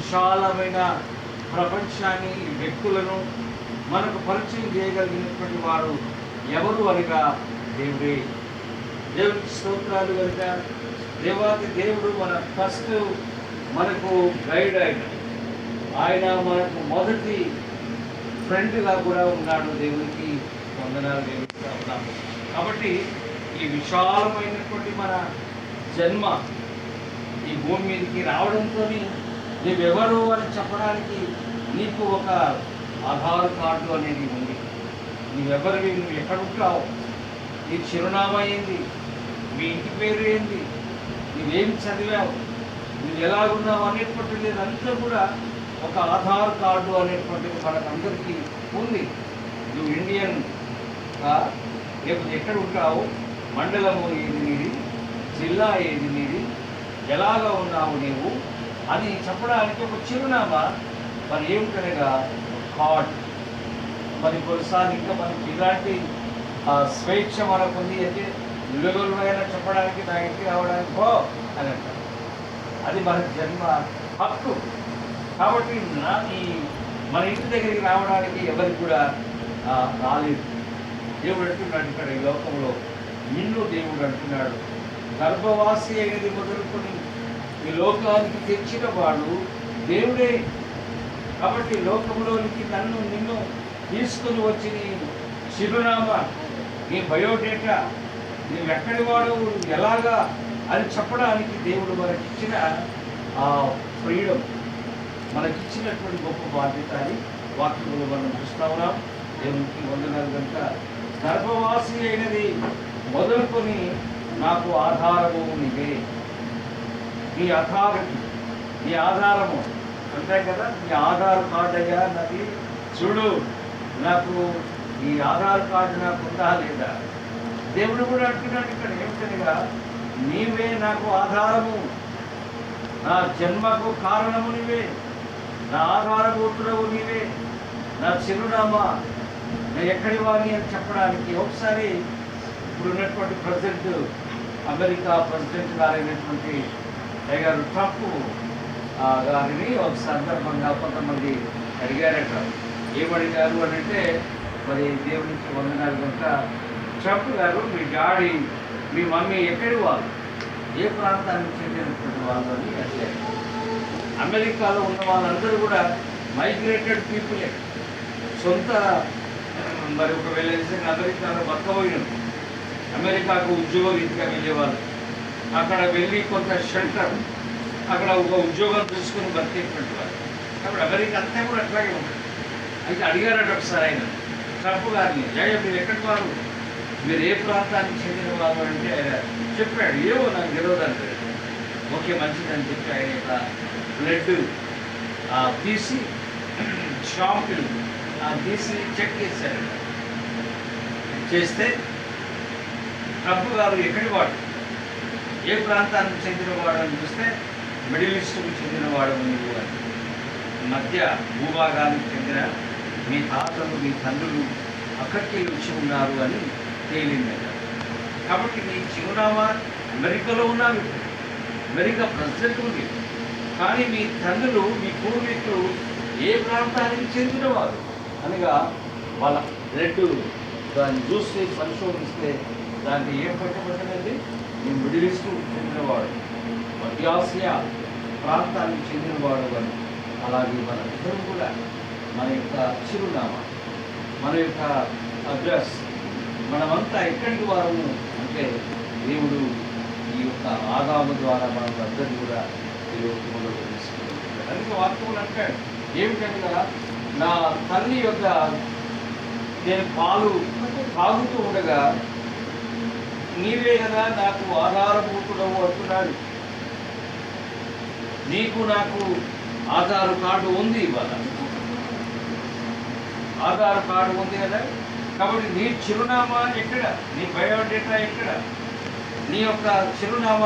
విశాలమైన ప్రపంచాన్ని, వ్యక్తులను మనకు పరిచయం చేయగలిగినటువంటి వారు ఎవరు అనగా దేవుడే. దేవునికి స్తోత్రాలు కనుక దేవాది దేవుడు మన ఫస్ట్ మనకు గైడ్ ఆయన మనకు మొదటి ఫ్రెండ్గా కూడా ఉన్నాడు. దేవునికి వందనాలు తెలుస్తూ ఉన్నాము. కాబట్టి ఈ విశాలమైనటువంటి మన జన్మ ఈ భూమి మీదకి రావడంతో నువ్వెవరు అని చెప్పడానికి నీకు ఒక ఆధార్ కార్డు అనేది ఉంది. నువ్వెవరివి, నువ్వు ఎక్కడ ఉంటావు, నీ చిరునామా ఏంది, మీ ఇంటి పేరు ఏంది, నువ్వేం చదివావు, నువ్వు ఎలాగున్నావు అనేటువంటిది అంతా కూడా ఒక ఆధార్ కార్డు అనేటువంటిది మనకందరికీ ఉంది. నువ్వు ఇండియన్ లేకపోతే ఎక్కడ ఉంటావు, మండలము ఏది నీది, జిల్లా ఏది నీది, ఎలాగ ఉన్నావు నీవు అని చెప్పడానికి ఒక చిరునామా మరి ఏమిటనగా కార్డ్. మరి కొన్నిసార్లు ఇంకా మనకి ఇలాంటి స్వేచ్ఛ మనకుంది అయితే నువ్వెవరైనా చెప్పడానికి నా ఇంటికి రావడానికి పో అని అంటారు. అది మన జన్మ హక్కు. కాబట్టి ఈ మన ఇంటి దగ్గరికి రావడానికి ఎవరికి కూడా రాలేదు. దేవుడు అంటున్నాడు ఇక్కడ ఈ లోకంలో నిన్ను దేవుడు అంటున్నాడు, గర్భవాసి అయినది మొదలుకొని ఈ లోకానికి తెచ్చిన వాడు దేవుడే. కాబట్టి లోకంలోనికి నిన్ను తీసుకుని వచ్చి నీ చిరునామా, నీ బయోడేటా, నువ్వు ఎక్కడి వాడు, ఎలాగా అని చెప్పడానికి దేవుడు మనకిచ్చిన ఫ్రీడమ్, మనకిచ్చినటువంటి గొప్ప బాధ్యత అని వాక్యంలో మనం చూస్తా ఉన్నాం. దేవునికి వందనాలు కనుక గర్భవాసి అయినది మొదలుకొని నాకు ఆధారము నీవే. నీ అథారిటీ, నీ ఆధారము అంతే కదా. నీ ఆధార్ కార్డు అయ్యా నాది, చూడు నాకు ఈ ఆధార్ కార్డు నాకు ఉందా లేదా. దేవుడు కూడా అంటున్నాడు ఇక్కడ ఏమిటనగా నీవే నాకు ఆధారము, నా జన్మకు కారణము నీవే, నా ఆధారభూతుడవు నీవే, నా చిరునామా, నేను ఎక్కడి వాడిని అని చెప్పడానికి. ఒకసారి ఇప్పుడు ఉన్నటువంటి ప్రెసిడెంట్, అమెరికా ప్రెసిడెంట్ గారైనటువంటి గారు ట్రంప్ గారిని ఒక సందర్భంగా కొంతమంది అడిగారట. ఏమడిగారు అని అంటే మరి దేవునికి వందనాలు కనుక ట్రంప్ గారు మీ డాడీ మీ మమ్మీ ఎక్కడి వాళ్ళు, ఏ ప్రాంతానికి చెందినటువంటి వాళ్ళు అని అడిగారు. అమెరికాలో ఉన్న వాళ్ళందరూ కూడా మైగ్రేటెడ్ పీపులే, సొంత మరి ఒకవేళ అమెరికాలో బతకపోయిన అమెరికాకు ఉద్యోగ రీతిగా వెళ్ళేవాళ్ళు, అక్కడ వెళ్ళి కొంత షెల్టర్, అక్కడ ఒక ఉద్యోగం చూసుకుని బతికేటువంటి వారు. కాబట్టి అమెరికా అంతా కూడా అట్లాగే ఉంటుంది. అయితే అడిగారట ఒకసారి ఆయన ట్రంప్ గారిని, మీరు ఎక్కడి వారు, మీరు ఏ ప్రాంతానికి చెందిన వారు అంటే చెప్పాడు. ఏవో నాకు తెలియదంటే ఓకే మంచిదని చెప్పి ఆయన యొక్క బ్లడ్ తీసి షాంపుల్ తీసి చెక్ చేశారట. చేస్తే ట్రంప్ గారు ఎక్కడి వాడు, ఏ ప్రాంతానికి చెందినవాడు అని చూస్తే మిడిల్ ఈస్ట్కు చెందినవాడు నీవు అని, మధ్య భూభాగానికి చెందిన మీ తాతలు మీ తండ్రులు అక్కడికి వచ్చి ఉన్నారు అని తేలిందట. కాబట్టి నీ చిరునామా అమెరికాలో ఉన్నావు, అమెరికా ప్రెసిడెంట్ ఉంది, కానీ మీ తండ్రులు మీ పూర్వీకులు ఏ ప్రాంతానికి చెందినవారు అనగా వాళ్ళ బ్లడ్ దాన్ని చూసి పరిశోధిస్తే దానికి ఏం పెట్టబడినది, ఈ మిడిల్ ఈస్ట్ చెందినవాడు, మధ్య ఆసియా ప్రాంతానికి చెందినవాడు అని. అలాగే మన ఇద్దరు కూడా మన యొక్క చిరునామా, మన యొక్క అడ్రస్, మనమంతా ఎక్కడికి వారము అంటే దేవుడు ఈ యొక్క ఆదాము ద్వారా మనం అందరినీ కూడా ఈ లోకంలో తెలుసుకుంటాడు. అందుకే వాక్యములు అంటాడు ఏమిటనగా నా తల్లి యొక్క నేను పాలు తాగుతూ ఉండగా నీవే కదా నాకు ఆధారభూతుడవు అంటున్నాడు. నీకు నాకు ఆధార్ కార్డు ఉంది, ఇవాళ ఆధార్ కార్డు ఉంది కదా. కాబట్టి నీ చిరునామా ఎక్కడ, నీ బయోడేటా ఎక్కడ, నీ యొక్క చిరునామా